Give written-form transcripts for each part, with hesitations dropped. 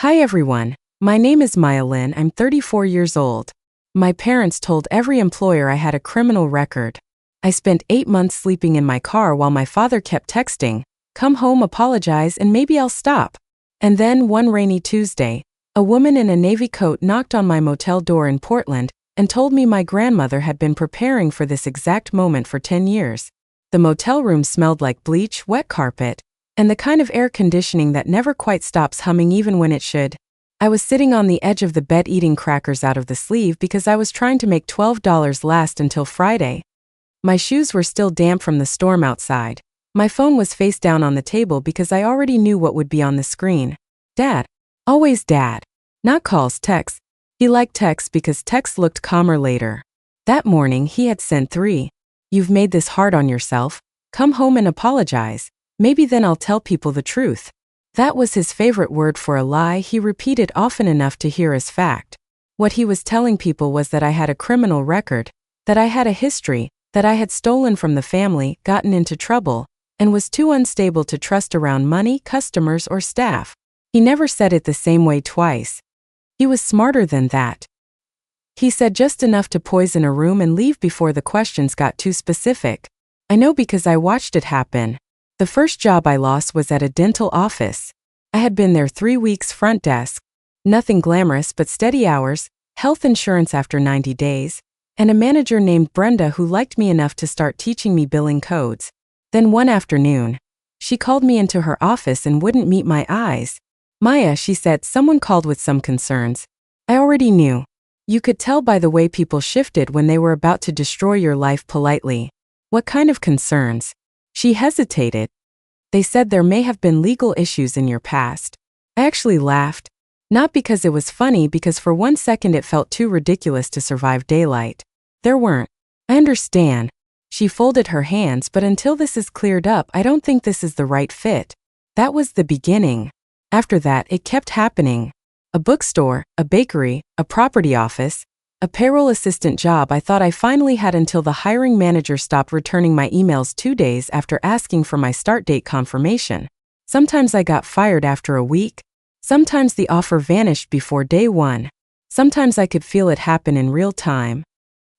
Hi everyone, my name is Maya Lynn, I'm 34 years old. My parents told every employer I had a criminal record. I spent 8 months sleeping in my car while my father kept texting, "Come home, apologize, and maybe I'll stop." And then, one rainy Tuesday, a woman in a navy coat knocked on my motel door in Portland and told me my grandmother had been preparing for this exact moment for 10 years. The motel room smelled like bleach, wet carpet, and the kind of air conditioning that never quite stops humming even when it should. I was sitting on the edge of the bed eating crackers out of the sleeve because I was trying to make $12 last until Friday. My shoes were still damp from the storm outside. My phone was face down on the table because I already knew what would be on the screen. Dad. Always Dad. Not calls, texts. He liked texts because texts looked calmer later. That morning he had sent 3. "You've made this hard on yourself. Come home and apologize. Maybe then I'll tell people the truth." That was his favorite word for a lie he repeated often enough to hear as fact. What he was telling people was that I had a criminal record, that I had a history, that I had stolen from the family, gotten into trouble, and was too unstable to trust around money, customers, or staff. He never said it the same way twice. He was smarter than that. He said just enough to poison a room and leave before the questions got too specific. I know because I watched it happen. The first job I lost was at a dental office. I had been there 3 weeks front desk. Nothing glamorous but steady hours, health insurance after 90 days, and a manager named Brenda who liked me enough to start teaching me billing codes. Then one afternoon, she called me into her office and wouldn't meet my eyes. "Maya," she said, "someone called with some concerns." I already knew. You could tell by the way people shifted when they were about to destroy your life politely. "What kind of concerns?" She hesitated. "They said there may have been legal issues in your past." I actually laughed. Not because it was funny, because for 1 second it felt too ridiculous to survive daylight. "There weren't." "I understand." She folded her hands, "But until this is cleared up, I don't think this is the right fit." That was the beginning. After that, it kept happening. A bookstore, a bakery, a property office, a payroll assistant job. I thought I finally had until the hiring manager stopped returning my emails 2 days after asking for my start date confirmation. Sometimes I got fired after a week. Sometimes the offer vanished before day 1. Sometimes I could feel it happen in real time.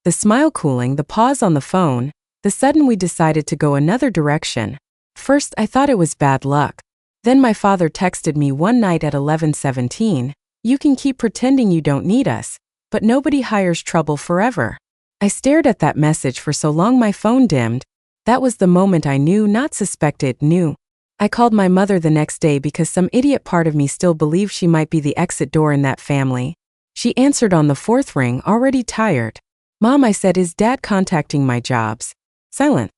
The smile cooling, the pause on the phone, the sudden we decided to go another direction. First, I thought it was bad luck. Then my father texted me one night at 11:17, "You can keep pretending you don't need us, but nobody hires trouble forever." I stared at that message for so long my phone dimmed. That was the moment I knew, not suspected, knew. I called my mother the next day because some idiot part of me still believed she might be the exit door in that family. She answered on the 4th ring, already tired. "Mom," I said, "is Dad contacting my jobs?" Silent.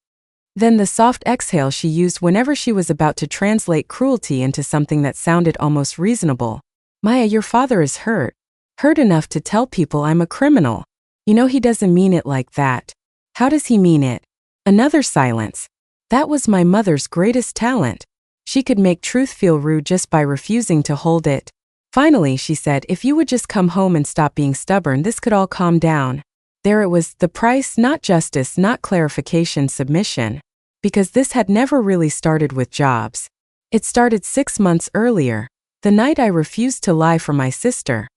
Then the soft exhale she used whenever she was about to translate cruelty into something that sounded almost reasonable. "Maya, your father is hurt. Hurt enough to tell people I'm a criminal. You know he doesn't mean it like that." "How does he mean it?" Another silence. That was my mother's greatest talent. She could make truth feel rude just by refusing to hold it. Finally, she said, "If you would just come home and stop being stubborn, this could all calm down." There it was, the price, not justice, not clarification, submission. Because this had never really started with jobs. It started 6 months earlier, the night I refused to lie for my sister.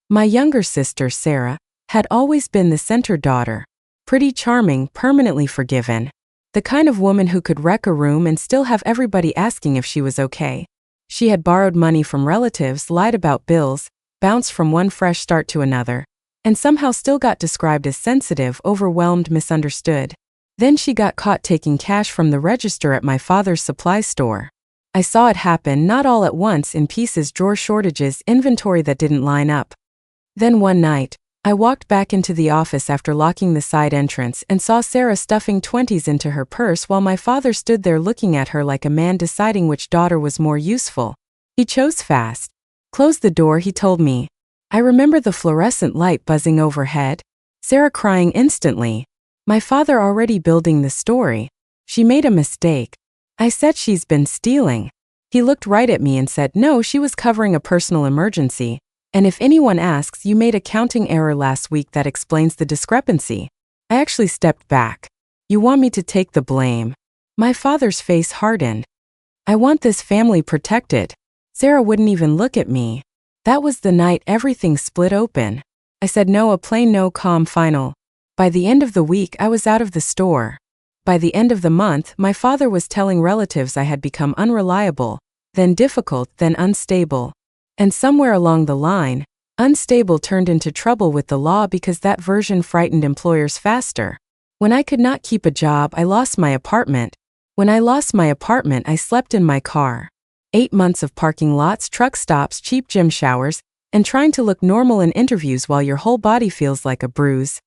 My younger sister, Sarah, had always been the center daughter. Pretty charming, permanently forgiven. The kind of woman who could wreck a room and still have everybody asking if she was okay. She had borrowed money from relatives, lied about bills, bounced from one fresh start to another, and somehow still got described as sensitive, overwhelmed, misunderstood. Then she got caught taking cash from the register at my father's supply store. I saw it happen, not all at once, in pieces, drawer shortages, inventory that didn't line up. Then one night, I walked back into the office after locking the side entrance and saw Sarah stuffing 20s into her purse while my father stood there looking at her like a man deciding which daughter was more useful. He chose fast. "Close the door," he told me. I remember the fluorescent light buzzing overhead, Sarah crying instantly. My father already building the story. "She made a mistake." I said, "She's been stealing." He looked right at me and said, "No, she was covering a personal emergency. And if anyone asks, you made a counting error last week that explains the discrepancy." I actually stepped back. "You want me to take the blame?" My father's face hardened. "I want this family protected." Sarah wouldn't even look at me. That was the night everything split open. I said no, a plain no, calm final. By the end of the week, I was out of the store. By the end of the month, my father was telling relatives I had become unreliable, then difficult, then unstable. And somewhere along the line, unstable turned into trouble with the law because that version frightened employers faster. When I could not keep a job, I lost my apartment. When I lost my apartment, I slept in my car. 8 months of parking lots, truck stops, cheap gym showers, and trying to look normal in interviews while your whole body feels like a bruise.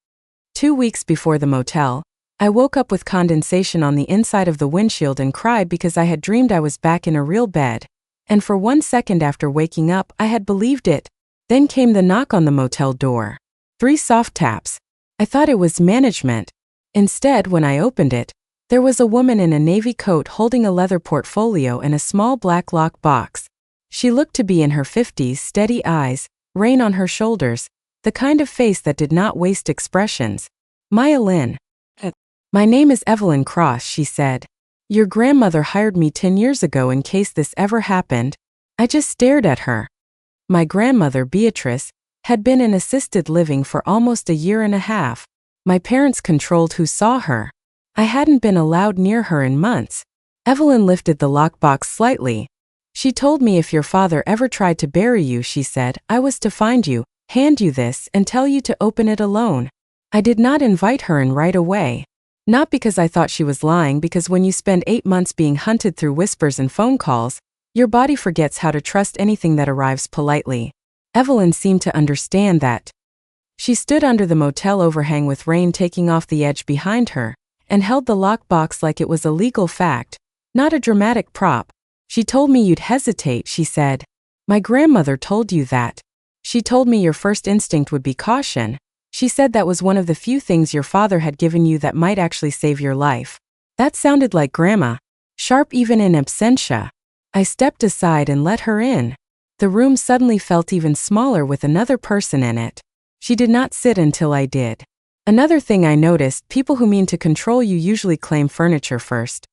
2 weeks before the motel, I woke up with condensation on the inside of the windshield and cried because I had dreamed I was back in a real bed. And for 1 second after waking up, I had believed it. Then came the knock on the motel door. 3 soft taps. I thought it was management. Instead, when I opened it, there was a woman in a navy coat holding a leather portfolio and a small black lock box. She looked to be in her 50s, steady eyes, rain on her shoulders, the kind of face that did not waste expressions. Maya Lynn. My name is Evelyn Cross, she said. Your grandmother hired me 10 years ago in case this ever happened. I just stared at her. My grandmother, Beatrice, had been in assisted living for almost a year and a half. My parents controlled who saw her. I hadn't been allowed near her in months. Evelyn lifted the lockbox slightly. She told me if your father ever tried to bury you, she said, I was to find you, hand you this, and tell you to open it alone. I did not invite her in right away. Not because I thought she was lying, because when you spend 8 months being hunted through whispers and phone calls, your body forgets how to trust anything that arrives politely. Evelyn seemed to understand that. She stood under the motel overhang with rain taking off the edge behind her, and held the lockbox like it was a legal fact, not a dramatic prop. She told me you'd hesitate, she said. My grandmother told you that. She told me your first instinct would be caution. She said that was one of the few things your father had given you that might actually save your life. That sounded like Grandma, sharp even in absentia. I stepped aside and let her in. The room suddenly felt even smaller with another person in it. She did not sit until I did. Another thing I noticed, people who mean to control you usually claim furniture first.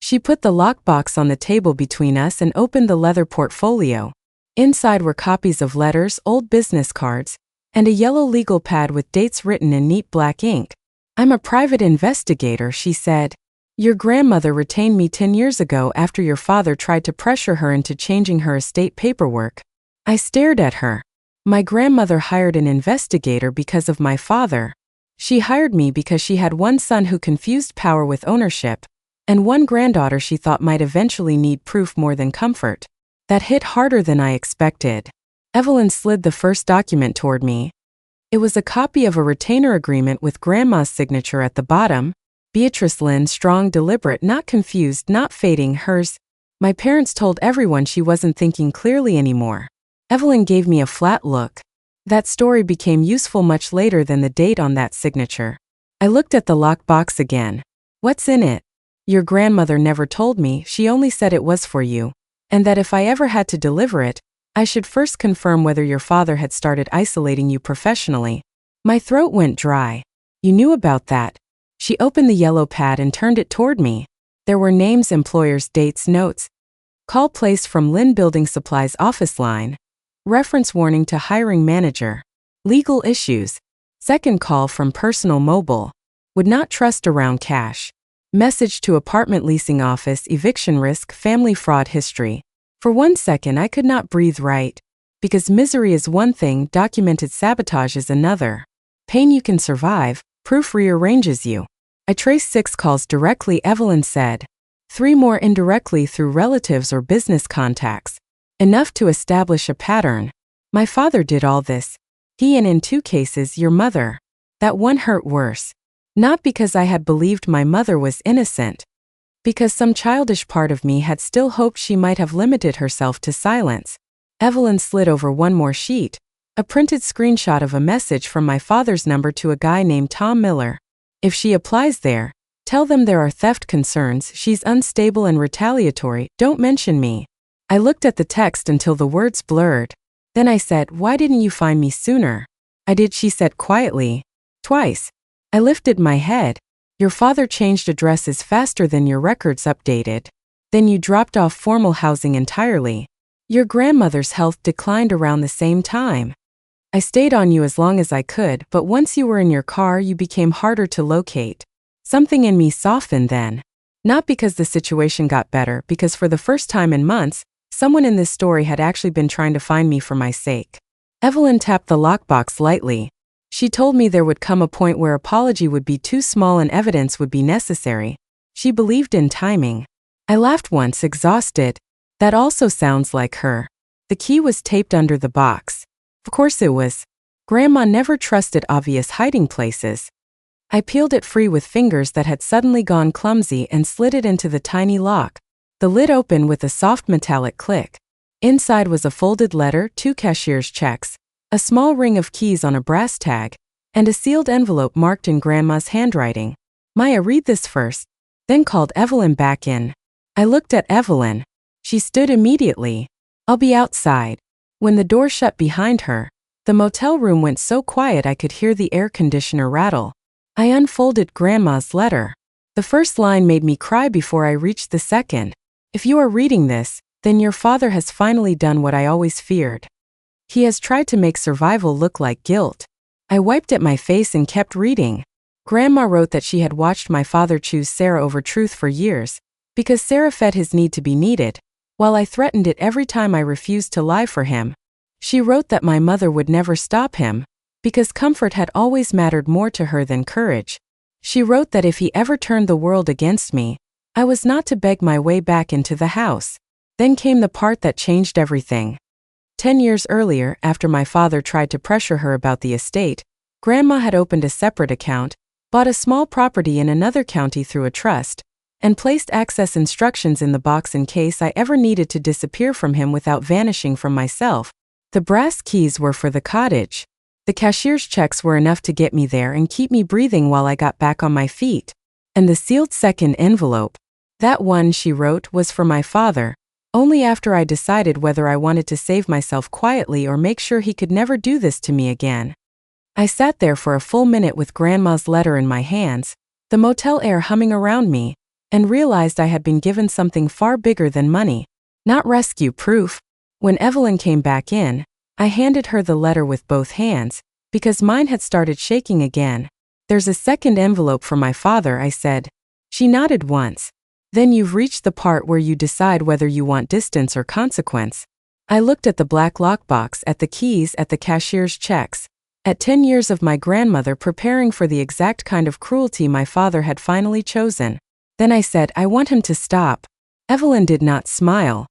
She put the lockbox on the table between us and opened the leather portfolio. Inside were copies of letters, old business cards, and a yellow legal pad with dates written in neat black ink. I'm a private investigator, she said. Your grandmother retained me 10 years ago after your father tried to pressure her into changing her estate paperwork. I stared at her. My grandmother hired an investigator because of my father. She hired me because she had one son who confused power with ownership, and one granddaughter she thought might eventually need proof more than comfort. That hit harder than I expected. Evelyn slid the first document toward me. It was a copy of a retainer agreement with Grandma's signature at the bottom. Beatrice Lynn, strong, deliberate, not confused, not fading, hers. My parents told everyone she wasn't thinking clearly anymore. Evelyn gave me a flat look. That story became useful much later than the date on that signature. I looked at the lockbox again. What's in it? Your grandmother never told me, she only said it was for you, and that if I ever had to deliver it, I should first confirm whether your father had started isolating you professionally. My throat went dry. You knew about that. She opened the yellow pad and turned it toward me. There were names, employers, dates, notes. Call placed from Lynn Building Supplies office line. Reference warning to hiring manager. Legal issues. Second call from personal mobile. Would not trust around cash. Message to apartment leasing office, eviction risk, family fraud history. For 1 second I could not breathe right. Because misery is one thing, documented sabotage is another. Pain you can survive, proof rearranges you. I traced 6 calls directly, Evelyn said. 3 more indirectly through relatives or business contacts. Enough to establish a pattern. My father did all this. He and in 2 cases your mother. That one hurt worse. Not because I had believed my mother was innocent. Because some childish part of me had still hoped she might have limited herself to silence. Evelyn slid over one more sheet. A printed screenshot of a message from my father's number to a guy named Tom Miller. If she applies there, tell them there are theft concerns, she's unstable and retaliatory, don't mention me. I looked at the text until the words blurred. Then I said, why didn't you find me sooner? I did, she said quietly. Twice. I lifted my head. Your father changed addresses faster than your records updated. Then you dropped off formal housing entirely. Your grandmother's health declined around the same time. I stayed on you as long as I could, but once you were in your car, you became harder to locate. Something in me softened then. Not because the situation got better, because for the first time in months, someone in this story had actually been trying to find me for my sake. Evelyn tapped the lockbox lightly. She told me there would come a point where apology would be too small and evidence would be necessary. She believed in timing. I laughed once, exhausted. That also sounds like her. The key was taped under the box. Of course it was. Grandma never trusted obvious hiding places. I peeled it free with fingers that had suddenly gone clumsy and slid it into the tiny lock. The lid opened with a soft metallic click. Inside was a folded letter, 2 cashier's checks, a small ring of keys on a brass tag, and a sealed envelope marked in Grandma's handwriting. Maya, read this first. Then called Evelyn back in. I looked at Evelyn. She stood immediately. I'll be outside. When the door shut behind her, the motel room went so quiet I could hear the air conditioner rattle. I unfolded Grandma's letter. The first line made me cry before I reached the second. If you are reading this, then your father has finally done what I always feared. He has tried to make survival look like guilt. I wiped at my face and kept reading. Grandma wrote that she had watched my father choose Sarah over truth for years, because Sarah fed his need to be needed, while I threatened it every time I refused to lie for him. She wrote that my mother would never stop him, because comfort had always mattered more to her than courage. She wrote that if he ever turned the world against me, I was not to beg my way back into the house. Then came the part that changed everything. 10 years earlier, after my father tried to pressure her about the estate, Grandma had opened a separate account, bought a small property in another county through a trust, and placed access instructions in the box in case I ever needed to disappear from him without vanishing from myself. The brass keys were for the cottage. The cashier's checks were enough to get me there and keep me breathing while I got back on my feet. And the sealed second envelope, that one, she wrote, was for my father, only after I decided whether I wanted to save myself quietly or make sure he could never do this to me again. I sat there for a full minute with Grandma's letter in my hands, the motel air humming around me, and realized I had been given something far bigger than money, not rescue proof. When Evelyn came back in, I handed her the letter with both hands, because mine had started shaking again. There's a second envelope for my father, I said. She nodded once. Then you've reached the part where you decide whether you want distance or consequence. I looked at the black lockbox, at the keys, at the cashier's checks, at 10 years of my grandmother preparing for the exact kind of cruelty my father had finally chosen. Then I said, I want him to stop. Evelyn did not smile.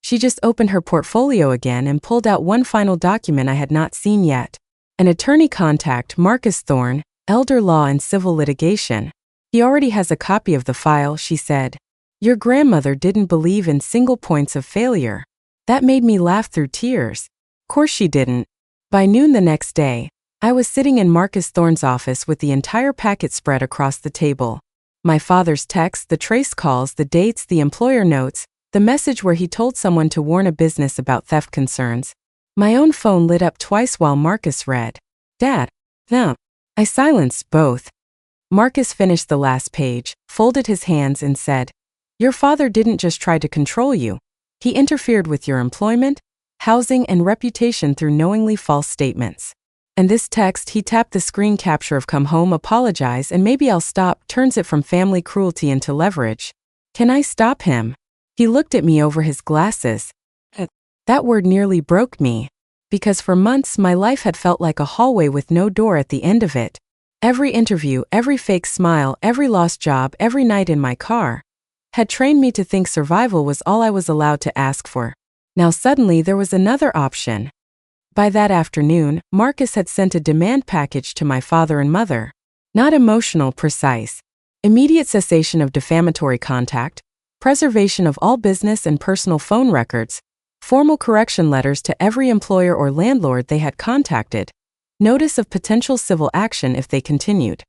She just opened her portfolio again and pulled out one final document I had not seen yet. An attorney contact, Marcus Thorne, elder law and civil litigation. He already has a copy of the file, she said. Your grandmother didn't believe in single points of failure. That made me laugh through tears. Course she didn't. By noon the next day, I was sitting in Marcus Thorne's office with the entire packet spread across the table. My father's texts, the trace calls, the dates, the employer notes, the message where he told someone to warn a business about theft concerns. My own phone lit up twice while Marcus read. Dad, them. I silenced both. Marcus finished the last page, folded his hands and said, Your father didn't just try to control you. He interfered with your employment, housing and reputation through knowingly false statements. And this text, he tapped the screen capture of come home, apologize and maybe I'll stop, turns it from family cruelty into leverage. Can I stop him? He looked at me over his glasses. That word nearly broke me. Because for months my life had felt like a hallway with no door at the end of it. Every interview, every fake smile, every lost job, every night in my car had trained me to think survival was all I was allowed to ask for. Now suddenly there was another option. By that afternoon, Marcus had sent a demand package to my father and mother. Not emotional, precise. Immediate cessation of defamatory contact, preservation of all business and personal phone records, formal correction letters to every employer or landlord they had contacted, notice of potential civil action if they continued.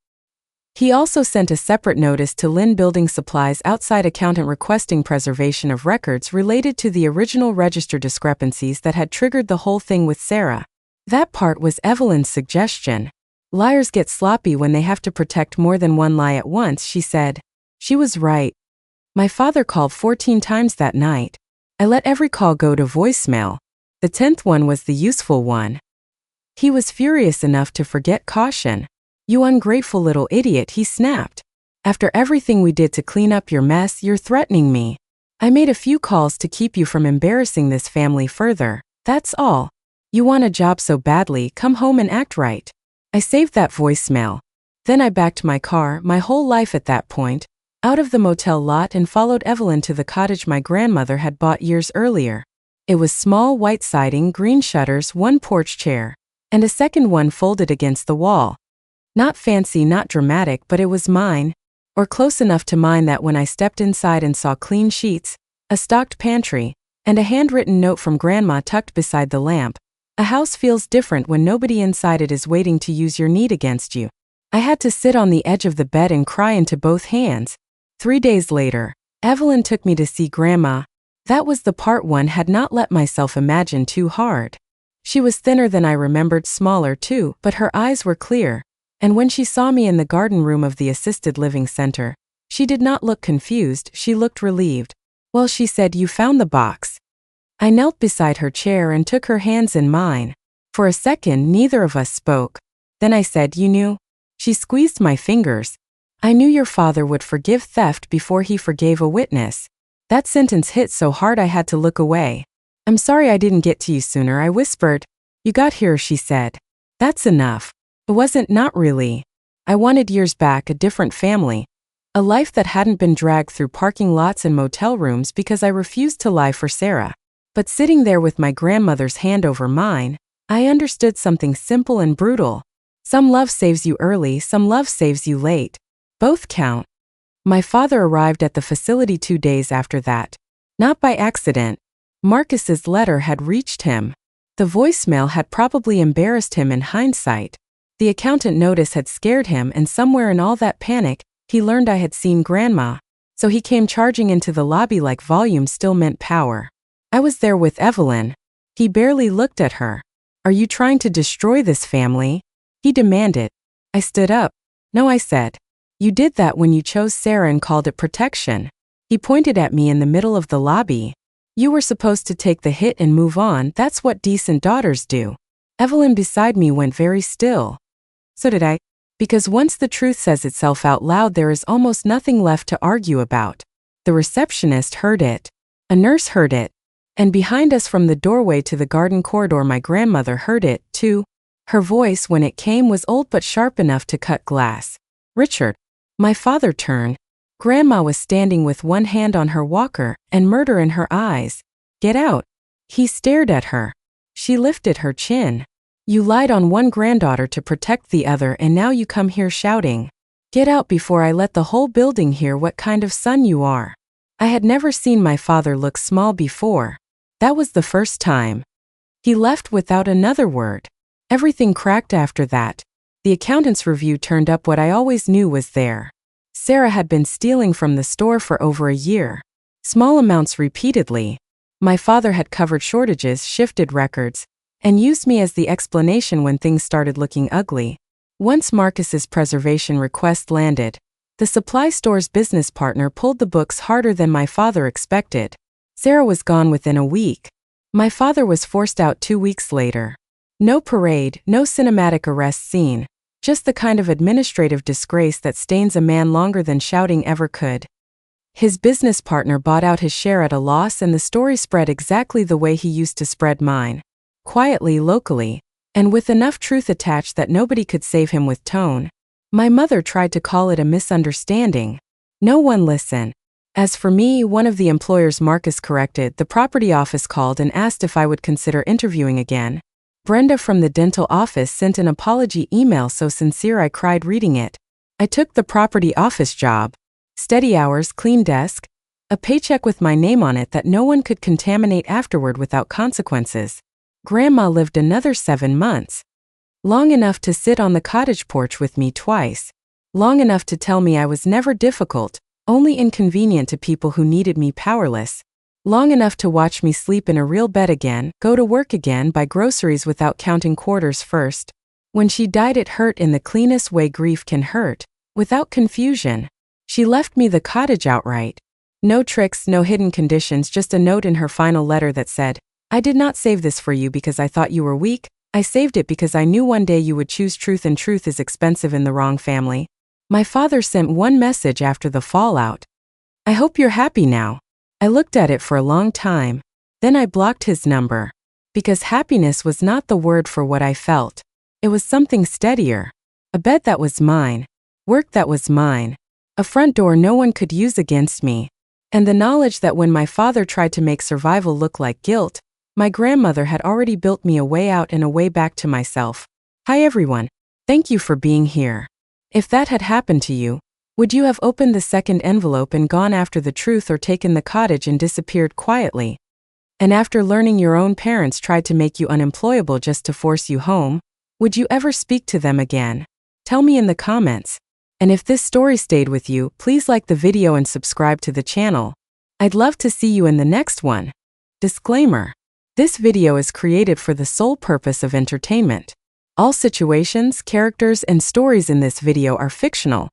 He also sent a separate notice to Lynn Building Supplies outside accountant requesting preservation of records related to the original register discrepancies that had triggered the whole thing with Sarah. That part was Evelyn's suggestion. Liars get sloppy when they have to protect more than one lie at once, she said. She was right. My father called 14 times that night. I let every call go to voicemail. The 10th one was the useful one. He was furious enough to forget caution. "You ungrateful little idiot," he snapped. "After everything we did to clean up your mess, you're threatening me. I made a few calls to keep you from embarrassing this family further. That's all. You want a job so badly, come home and act right." I saved that voicemail. Then I backed my car, my whole life at that point, out of the motel lot and followed Evelyn to the cottage my grandmother had bought years earlier. It was small white siding, green shutters, one porch chair, and a second one folded against the wall. Not fancy, not dramatic, but it was mine, or close enough to mine that when I stepped inside and saw clean sheets, a stocked pantry, and a handwritten note from Grandma tucked beside the lamp, a house feels different when nobody inside it is waiting to use your need against you. I had to sit on the edge of the bed and cry into both hands. 3 days later, Evelyn took me to see Grandma. That was the part one had not let myself imagine too hard. She was thinner than I remembered, smaller too, but her eyes were clear, and when she saw me in the garden room of the assisted living center, she did not look confused, she looked relieved. "Well," she said, "you found the box." I knelt beside her chair and took her hands in mine. For a second, neither of us spoke. Then I said, "You knew?" She squeezed my fingers. "I knew your father would forgive theft before he forgave a witness." That sentence hit so hard I had to look away. "I'm sorry I didn't get to you sooner," I whispered. "You got here," she said. "That's enough." It wasn't, not really. I wanted years back a different family. A life that hadn't been dragged through parking lots and motel rooms because I refused to lie for Sarah. But sitting there with my grandmother's hand over mine, I understood something simple and brutal. Some love saves you early, some love saves you late. Both count. My father arrived at the facility 2 days after that. Not by accident. Marcus's letter had reached him. The voicemail had probably embarrassed him in hindsight. The accountant notice had scared him, and somewhere in all that panic, he learned I had seen Grandma. So he came charging into the lobby like volume still meant power. I was there with Evelyn. He barely looked at her. "Are you trying to destroy this family?" he demanded. I stood up. "No," I said. "You did that when you chose Sarah and called it protection." He pointed at me in the middle of the lobby. "You were supposed to take the hit and move on, that's what decent daughters do." Evelyn beside me went very still. So did I. Because once the truth says itself out loud, there is almost nothing left to argue about. The receptionist heard it. A nurse heard it. And behind us from the doorway to the garden corridor, my grandmother heard it, too. Her voice, when it came, was old but sharp enough to cut glass. "Richard." My father turned. Grandma was standing with one hand on her walker and murder in her eyes. "Get out." He stared at her. She lifted her chin. "You lied on one granddaughter to protect the other, and now you come here shouting. Get out before I let the whole building hear what kind of son you are." I had never seen my father look small before. That was the first time. He left without another word. Everything cracked after that. The accountant's review turned up what I always knew was there. Sarah had been stealing from the store for over a year. Small amounts repeatedly. My father had covered shortages, shifted records, and used me as the explanation when things started looking ugly. Once Marcus's preservation request landed, the supply store's business partner pulled the books harder than my father expected. Sarah was gone within a week. My father was forced out 2 weeks later. No parade, no cinematic arrest scene, just the kind of administrative disgrace that stains a man longer than shouting ever could. His business partner bought out his share at a loss, and the story spread exactly the way he used to spread mine. Quietly, locally, and with enough truth attached that nobody could save him with tone. My mother tried to call it a misunderstanding. No one listened. As for me, one of the employers Marcus corrected, the property office called and asked if I would consider interviewing again. Brenda from the dental office sent an apology email so sincere I cried reading it. I took the property office job. Steady hours, clean desk, a paycheck with my name on it that no one could contaminate afterward without consequences. Grandma lived another 7 months. Long enough to sit on the cottage porch with me twice. Long enough to tell me I was never difficult, only inconvenient to people who needed me powerless. Long enough to watch me sleep in a real bed again, go to work again, buy groceries without counting quarters first. When she died, it hurt in the cleanest way grief can hurt, without confusion. She left me the cottage outright. No tricks, no hidden conditions, just a note in her final letter that said, "I did not save this for you because I thought you were weak. I saved it because I knew one day you would choose truth, and truth is expensive in the wrong family." My father sent one message after the fallout. "I hope you're happy now." I looked at it for a long time. Then I blocked his number. Because happiness was not the word for what I felt. It was something steadier. A bed that was mine. Work that was mine. A front door no one could use against me. And the knowledge that when my father tried to make survival look like guilt, my grandmother had already built me a way out and a way back to myself. Hi everyone. Thank you for being here. If that had happened to you, would you have opened the second envelope and gone after the truth, or taken the cottage and disappeared quietly? And after learning your own parents tried to make you unemployable just to force you home, would you ever speak to them again? Tell me in the comments. And if this story stayed with you, please like the video and subscribe to the channel. I'd love to see you in the next one. Disclaimer. This video is created for the sole purpose of entertainment. All situations, characters, and stories in this video are fictional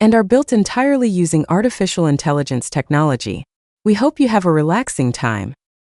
and are built entirely using artificial intelligence technology. We hope you have a relaxing time.